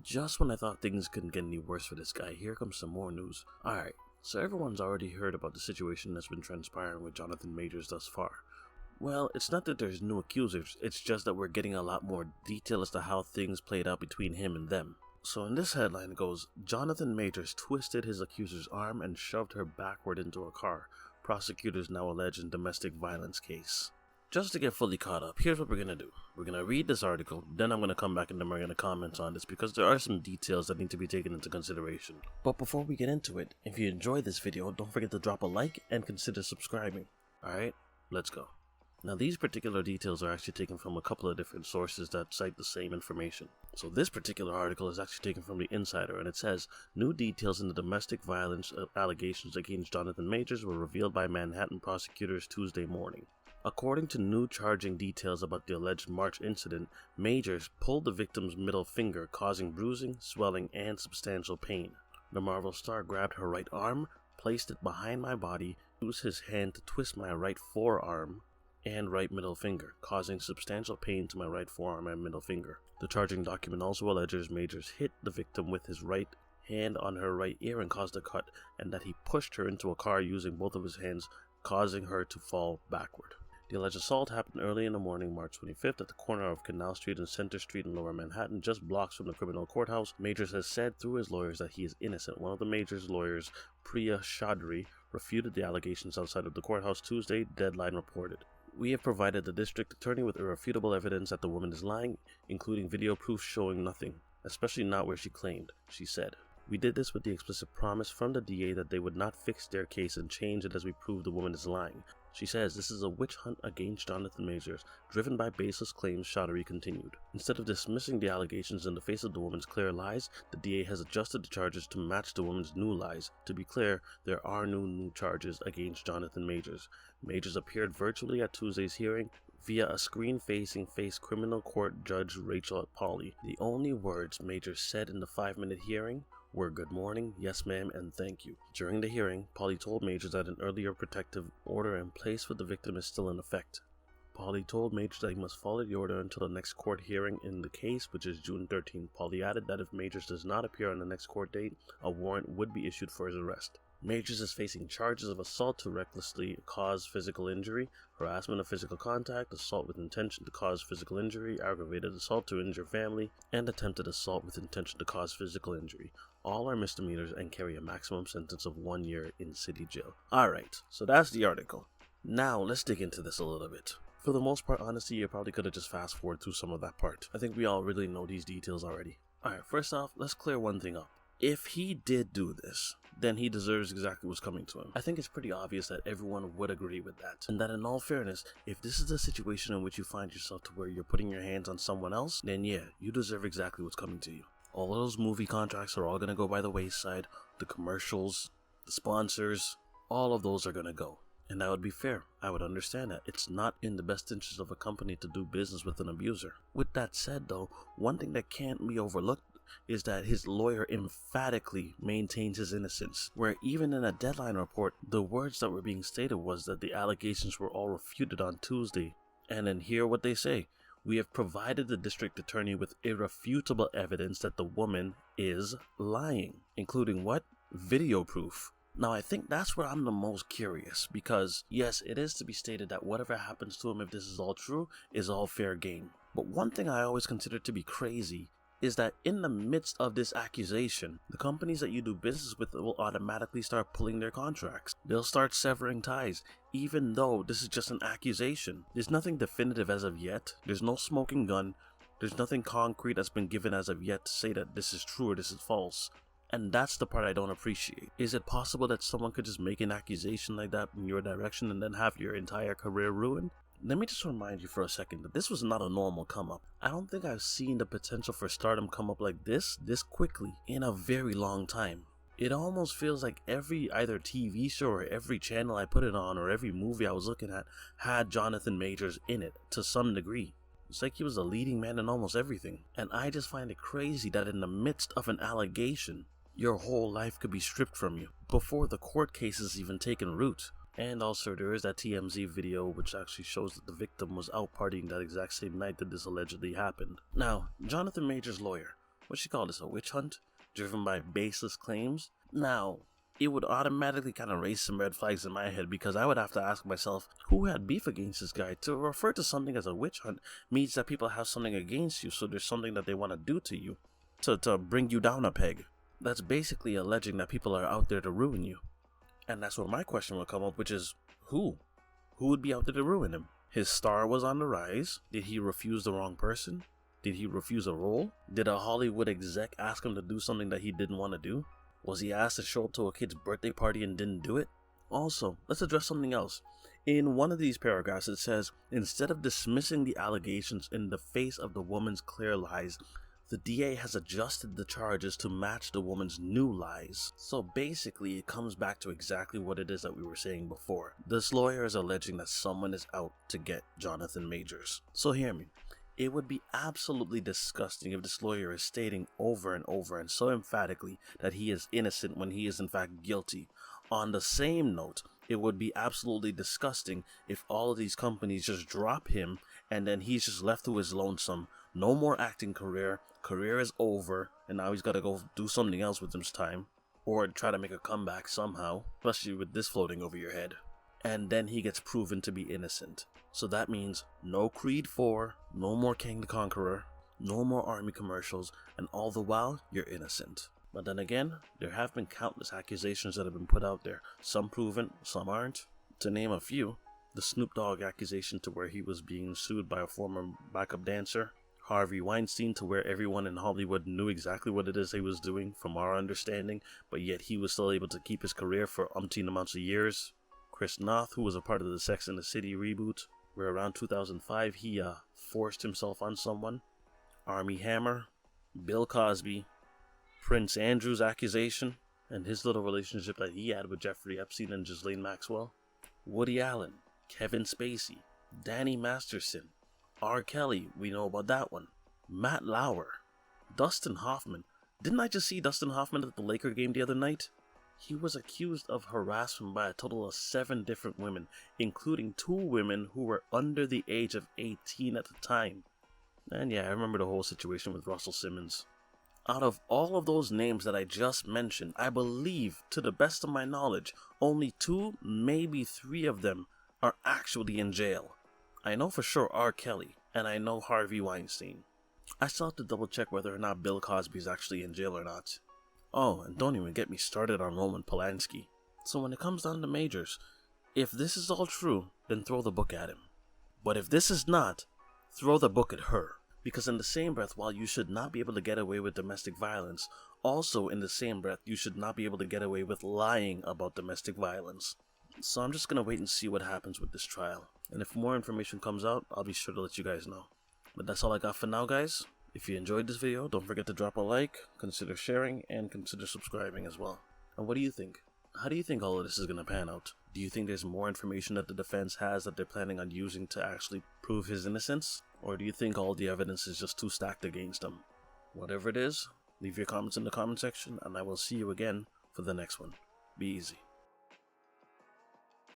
Just when I thought things couldn't get any worse for this guy, here comes some more news. Alright, so everyone's already heard about the situation that's been transpiring with Jonathan Majors thus far. Well, it's not that there's new accusers, it's just that we're getting a lot more detail as to how things played out between him and them. So in this headline it goes, Jonathan Majors twisted his accuser's arm and shoved her backward into a car. Prosecutors now allege in domestic violence case. Just to get fully caught up, here's what we're going to do. We're going to read this article, then I'm going to come back and then we're going to comment on this because there are some details that need to be taken into consideration. But before we get into it, if you enjoyed this video, don't forget to drop a like and consider subscribing. Alright, let's go. Now these particular details are actually taken from a couple of different sources that cite the same information. So this particular article is actually taken from the Insider and it says, new details in the domestic violence allegations against Jonathan Majors were revealed by Manhattan prosecutors Tuesday morning. According to new charging details about the alleged March incident, Majors pulled the victim's middle finger, causing bruising, swelling, and substantial pain. The Marvel star grabbed her right arm, placed it behind my body, used his hand to twist my right forearm and right middle finger, causing substantial pain to my right forearm and middle finger. The charging document also alleges Majors hit the victim with his right hand on her right ear and caused a cut, and that he pushed her into a car using both of his hands, causing her to fall backward. The alleged assault happened early in the morning, March 25th, at the corner of Canal Street and Center Street in Lower Manhattan, just blocks from the criminal courthouse. Majors has said through his lawyers that he is innocent. One of the Majors' lawyers, Priya Chaudhry, refuted the allegations outside of the courthouse Tuesday, Deadline reported. We have provided the district attorney with irrefutable evidence that the woman is lying, including video proof showing nothing, especially not where she claimed, she said. We did this with the explicit promise from the DA that they would not fix their case and change it as we prove the woman is lying. She says this is a witch hunt against Jonathan Majors, driven by baseless claims, Chaudhry continued. Instead of dismissing the allegations in the face of the woman's clear lies, the DA has adjusted the charges to match the woman's new lies. To be clear, there are no new charges against Jonathan Majors. Majors appeared virtually at Tuesday's hearing via a screen-facing criminal court judge Rachel Pauley. The only words Majors said in the 5-minute hearing were good morning, yes ma'am, and thank you. During the hearing, Pauley told Majors that an earlier protective order in place for the victim is still in effect. Pauley told Majors that he must follow the order until the next court hearing in the case, which is June 13th. Pauley added that if Majors does not appear on the next court date, a warrant would be issued for his arrest. Majors is facing charges of assault to recklessly cause physical injury, harassment of physical contact, assault with intention to cause physical injury, aggravated assault to injure family, and attempted assault with intention to cause physical injury. All are misdemeanors and carry a maximum sentence of 1 year in city jail. Alright, so that's the article. Now let's dig into this a little bit. For the most part, honestly, you probably could have just fast forward through some of that part. I think we all really know these details already. Alright, first off, let's clear one thing up. If he did do this, then he deserves exactly what's coming to him. I think it's pretty obvious that everyone would agree with that. And that in all fairness, if this is a situation in which you find yourself to where you're putting your hands on someone else, then yeah, you deserve exactly what's coming to you. All of those movie contracts are all going to go by the wayside. The commercials, the sponsors, all of those are going to go. And that would be fair. I would understand that. It's not in the best interest of a company to do business with an abuser. With that said though, one thing that can't be overlooked is that his lawyer emphatically maintains his innocence, where even in a Deadline report, the words that were being stated was that the allegations were all refuted on Tuesday. And then hear what they say. We have provided the district attorney with irrefutable evidence that the woman is lying, including what? Video proof. Now I think that's where I'm the most curious, because yes, it is to be stated that whatever happens to him, if this is all true, is all fair game. But one thing I always consider to be crazy is that in the midst of this accusation, the companies that you do business with will automatically start pulling their contracts. They'll start severing ties, even though this is just an accusation. There's nothing definitive as of yet. There's no smoking gun. There's nothing concrete that's been given as of yet to say that this is true or this is false. And that's the part I don't appreciate. Is it possible that someone could just make an accusation like that in your direction and then have your entire career ruined? Let me just remind you for a second that this was not a normal come-up. I don't think I've seen the potential for stardom come up like this quickly in a very long time. It almost feels like every either TV show or every channel I put it on or every movie I was looking at had Jonathan Majors in it to some degree. It's like he was a leading man in almost everything. And I just find it crazy that in the midst of an allegation, your whole life could be stripped from you before the court case has even taken root. And also there is that TMZ video which actually shows that the victim was out partying that exact same night that this allegedly happened. Now, Jonathan Majors' lawyer, what you call this, a witch hunt driven by baseless claims. Now, it would automatically kind of raise some red flags in my head, because I would have to ask myself, who had beef against this guy? To refer to something as a witch hunt means that people have something against you, so there's something that they want to do to you, to bring you down a peg. That's basically alleging that people are out there to ruin you. And that's where my question will come up, which is, who? Who would be out there to ruin him? His star was on the rise. Did he refuse the wrong person? Did he refuse a role? Did a Hollywood exec ask him to do something that he didn't want to do? Was he asked to show up to a kid's birthday party and didn't do it? Also, let's address something else. In one of these paragraphs it says, instead of dismissing the allegations in the face of the woman's clear lies, the DA has adjusted the charges to match the woman's new lies. So basically it comes back to exactly what it is that we were saying before. This lawyer is alleging that someone is out to get Jonathan Majors. So hear me. It would be absolutely disgusting if this lawyer is stating over and over and so emphatically that he is innocent when he is in fact guilty. On the same note, it would be absolutely disgusting if all of these companies just drop him and then he's just left to his lonesome. No more acting career is over, and now he's got to go do something else with his time, or try to make a comeback somehow, especially with this floating over your head. And then he gets proven to be innocent. So that means no Creed 4, no more King the Conqueror, no more army commercials, and all the while, you're innocent. But then again, there have been countless accusations that have been put out there, some proven, some aren't. To name a few, the Snoop Dogg accusation to where he was being sued by a former backup dancer, Harvey Weinstein to where everyone in Hollywood knew exactly what it is he was doing from our understanding, but yet he was still able to keep his career for umpteen amounts of years. Chris Noth, who was a part of the Sex and the City reboot, where around 2005 he forced himself on someone. Armie Hammer, Bill Cosby, Prince Andrew's accusation, and his little relationship that he had with Jeffrey Epstein and Ghislaine Maxwell. Woody Allen, Kevin Spacey, Danny Masterson, R. Kelly, we know about that one. Matt Lauer, Dustin Hoffman. Didn't I just see Dustin Hoffman at the Laker game the other night? He was accused of harassment by a total of 7 different women, including 2 women who were under the age of 18 at the time. And yeah, I remember the whole situation with Russell Simmons. Out of all of those names that I just mentioned, I believe, to the best of my knowledge, only 2, maybe 3 of them are actually in jail. I know for sure R. Kelly, and I know Harvey Weinstein. I still have to double check whether or not Bill Cosby is actually in jail or not. Oh, and don't even get me started on Roman Polanski. So when it comes down to Majors, if this is all true, then throw the book at him. But if this is not, throw the book at her. Because in the same breath, while you should not be able to get away with domestic violence, also in the same breath, you should not be able to get away with lying about domestic violence. So I'm just going to wait and see what happens with this trial. And if more information comes out, I'll be sure to let you guys know. But that's all I got for now, guys. If you enjoyed this video, don't forget to drop a like, consider sharing, and consider subscribing as well. And what do you think? How do you think all of this is going to pan out? Do you think there's more information that the defense has that they're planning on using to actually prove his innocence? Or do you think all the evidence is just too stacked against him? Whatever it is, leave your comments in the comment section, and I will see you again for the next one. Be easy.